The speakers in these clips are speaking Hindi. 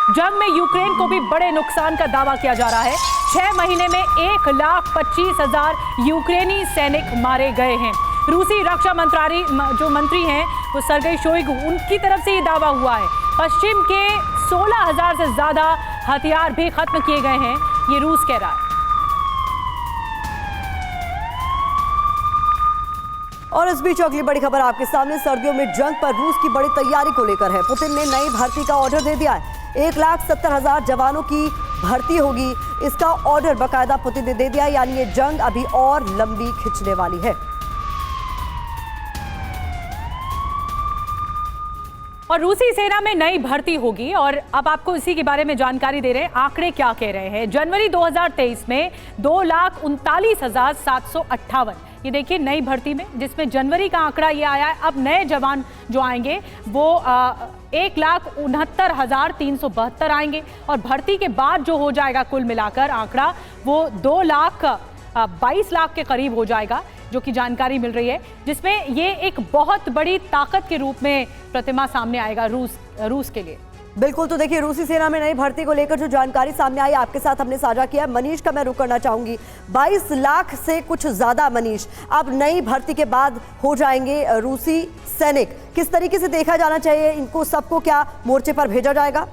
जंग में यूक्रेन को भी बड़े नुकसान का दावा किया जा रहा है। 6 महीने में 1,25,000 यूक्रेनी सैनिक मारे गए हैं। रूसी रक्षा मंत्री हैं वो सर्गेई शोइगु, उनकी तरफ से ये दावा हुआ है। पश्चिम के 16,000 से ज्यादा हथियार भी खत्म किए गए हैं, ये रूस कह रहा है। और इस बीच अगली बड़ी खबर आपके सामने। सर्दियों में जंग पर रूस की बड़ी तैयारी को लेकर है। पुतिन ने नई भर्ती का ऑर्डर दे दिया है। 1,70,000 जवानों की भर्ती होगी, इसका ऑर्डर बकायदा पुतिन ने दे दिया। यानी ये जंग अभी और लंबी खिंचने वाली है। और रूसी सेना में नई भर्ती होगी और अब आपको इसी के बारे में जानकारी दे रहे हैं। आंकड़े क्या कह रहे हैं। जनवरी 2023 में 2,39,758, ये देखिए नई भर्ती में, जिसमें जनवरी का आंकड़ा ये आया है। अब नए जवान जो आएंगे वो 1,69,372 आएंगे और भर्ती के बाद जो हो जाएगा कुल मिलाकर आंकड़ा वो 2,22 लाख के करीब हो जाएगा, जो कि जानकारी मिल रही है, जिसमें ये एक बहुत बड़ी ताकत के रूप में प्रतिमा सामने आएगा रूस के लिए। बिल्कुल, तो देखिए रूसी सेना में नई भर्ती को लेकर जो जानकारी सामने आई आपके साथ हमने साझा किया। मनीष का मैं रुख करना चाहूंगी। 22 लाख से कुछ ज्यादा मनीष अब नई भर्ती के बाद हो जाएंगे रूसी सैनिक। किस तरीके से देखा जाना चाहिए इनको सबको, क्या मोर्चे पर भेजा जाएगा?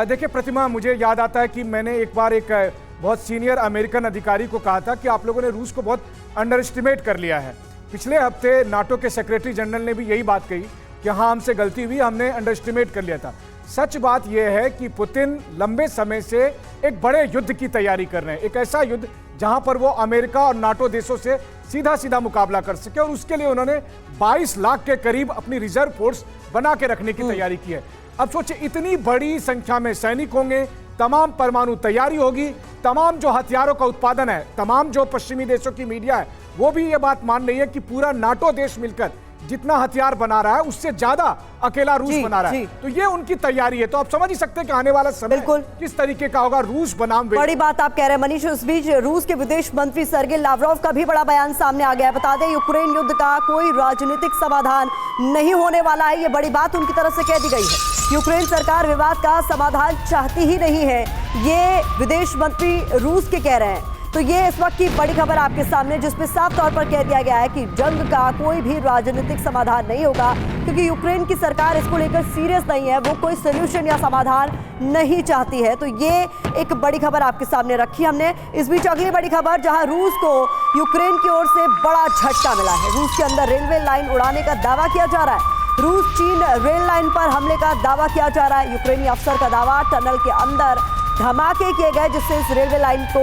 देखिए प्रतिमा, मुझे याद आता है कि मैंने एक बार एक बहुत सीनियर अमेरिकन अधिकारी को कहा था कि आप लोगों ने रूस को बहुत अंडर एस्टिमेट कर लिया है। पिछले हफ्ते नाटो के सेक्रेटरी जनरल ने भी यही बात कही कि हाँ, हमसे गलती हुई, हमने अंडर एस्टिमेट कर लिया था। सच बात यह है कि पुतिन लंबे समय से एक बड़े युद्ध की तैयारी कर रहे हैं, एक ऐसा युद्ध जहां पर वो अमेरिका और नाटो देशों से सीधा सीधा मुकाबला कर सके, और उसके लिए उन्होंने 22 लाख के करीब अपनी रिजर्व फोर्स बना के रखने की तैयारी की है। अब सोचिए, इतनी बड़ी संख्या में सैनिक होंगे, तमाम परमाणु तैयारी होगी, तमाम जो हथियारों का उत्पादन है, तमाम जो पश्चिमी देशों की मीडिया है वो भी ये बात मान रही है कि पूरा नाटो देश मिलकर जितना हथियार बना रहा है उससे ज्यादा अकेला रूस बना रहा है। तो ये उनकी तैयारी है। तो आप समझ ही सकते हैं कि आने वाला समय बिल्कुल किस तरीके का होगा। रूस बनाम बड़ी बात आप कह रहे हैं मनीष। उस बीच रूस के विदेश मंत्री सर्गेई लावरोव का भी बड़ा बयान सामने आ गया है। बता दें, यूक्रेन युद्ध का कोई राजनीतिक समाधान नहीं होने वाला है, ये बड़ी बात उनकी तरफ से कह दी गई है। यूक्रेन सरकार विवाद का समाधान चाहती ही नहीं है, ये विदेश मंत्री रूस के कह रहे हैं। तो ये इस वक्त की बड़ी खबर आपके सामने, जिसमें साफ तौर पर कह दिया गया है कि जंग का कोई भी राजनीतिक समाधान नहीं होगा, क्योंकि यूक्रेन की सरकार इसको लेकर सीरियस नहीं है, वो कोई सोल्यूशन या समाधान नहीं चाहती है। तो ये एक बड़ी खबर आपके सामने रखी हमने। इस बीच अगली बड़ी खबर, जहां रूस को यूक्रेन की ओर से बड़ा झटका मिला है। रूस के अंदर रेलवे लाइन उड़ाने का दावा किया जा रहा है। रूस चीन रेल लाइन पर हमले का दावा किया जा रहा है। यूक्रेनी अफसर का दावा, टनल के अंदर धमाके किए गए जिससे इस रेलवे लाइन को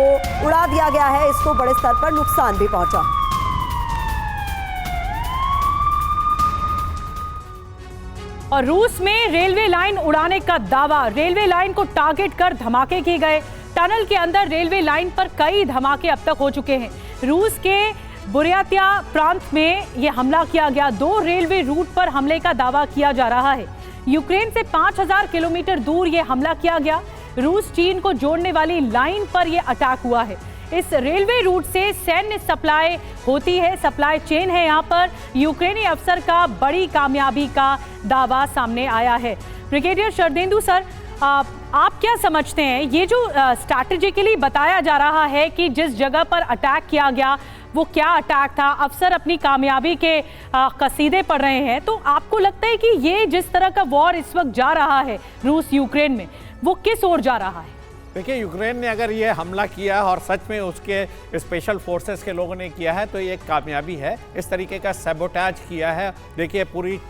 उड़ा दिया गया है, इसको बड़े स्तर पर नुकसान भी पहुंचा। और रूस में रेलवे लाइन उड़ाने का दावा, रेलवे लाइन को टारगेट कर धमाके किए गए। टनल के अंदर रेलवे लाइन पर कई धमाके अब तक हो चुके हैं। रूस के बुर्यातिया प्रांत में यह हमला किया गया। 2 रेलवे रूट पर हमले का दावा किया जा रहा है। यूक्रेन से 5,000 किलोमीटर दूर यह हमला किया गया। रूस चीन को जोड़ने वाली लाइन पर यह अटैक हुआ है। इस रेलवे रूट से सैन्य सप्लाई होती है, सप्लाई चेन है यहाँ पर। यूक्रेनी अफसर का बड़ी कामयाबी का दावा सामने आया है। ब्रिगेडियर शरदेंदु सर, आप क्या समझते हैं, ये जो स्ट्रैटेजिकली बताया जा रहा है कि जिस जगह पर अटैक किया गया वो क्या अटैक था, अफसर अपनी कामयाबी के कसीदे पढ़ रहे हैं, तो आपको लगता है कि ये जिस तरह का वॉर इस वक्त जा रहा है रूस यूक्रेन में, वो किस ओर जा रहा है? देखिए, यूक्रेन ने अगर ये हमला किया और सच में उसके स्पेशल फोर्सेस के लोगों ने किया है तो ये एक कामयाबी है। इस तरीके का सैबोटाज किया है। देखिए, पूरी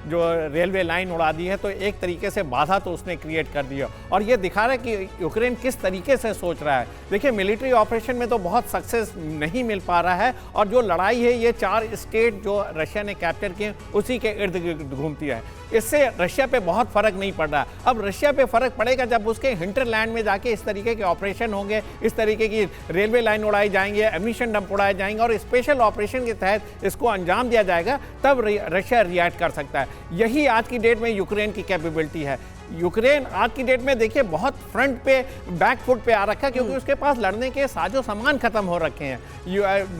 जो रेलवे लाइन उड़ा दी है, तो एक तरीके से बाधा तो उसने क्रिएट कर दिया और ये दिखा रहा है कि यूक्रेन किस तरीके से सोच रहा है। देखिए, मिलिट्री ऑपरेशन में तो बहुत सक्सेस नहीं मिल पा रहा है और जो लड़ाई है ये 4 स्टेट जो रशिया ने कैप्चर किए उसी के इर्द गिर्द घूमती है। इससे रशिया पे बहुत फर्क नहीं पड़ रहा। अब रशिया पे फर्क पड़ेगा जब उसके हिंटरलैंड में जाके इस तरीके के ऑपरेशन होंगे, इस तरीके की रेलवे लाइन उड़ाई जाएंगे, एमिशन डंप उड़ाए जाएंगे और स्पेशल ऑपरेशन के तहत इसको अंजाम दिया जाएगा, तब रशिया रिएक्ट कर सकता है। यही आज की डेट में यूक्रेन की कैपेबिलिटी है। यूक्रेन आज की डेट में देखिए बहुत फ्रंट पे बैक फुट पे आ रखा है, क्योंकि उसके पास लड़ने के साजो सामान खत्म हो रखे हैं।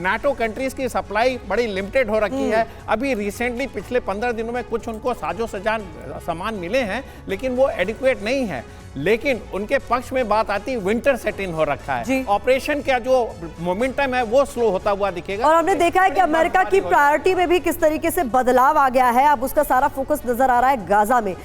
नाटो कंट्रीज की सप्लाई बड़ी लिमिटेड हो रखी है। अभी रिसेंटली पिछले 15 दिनों में कुछ उनको साजो सामान मिले हैं, लेकिन वो एडिक्वेट नहीं है। लेकिन उनके पक्ष में बात आती है विंटर सेट इन हो रखा जी। है, ऑपरेशन का जो मोमेंटम है वो स्लो होता हुआ दिखेगा। और हमने देखा है कि अमेरिका की प्रायोरिटी में भी किस तरीके से बदलाव आ गया है, अब उसका सारा फोकस नजर आ रहा है गाजा में।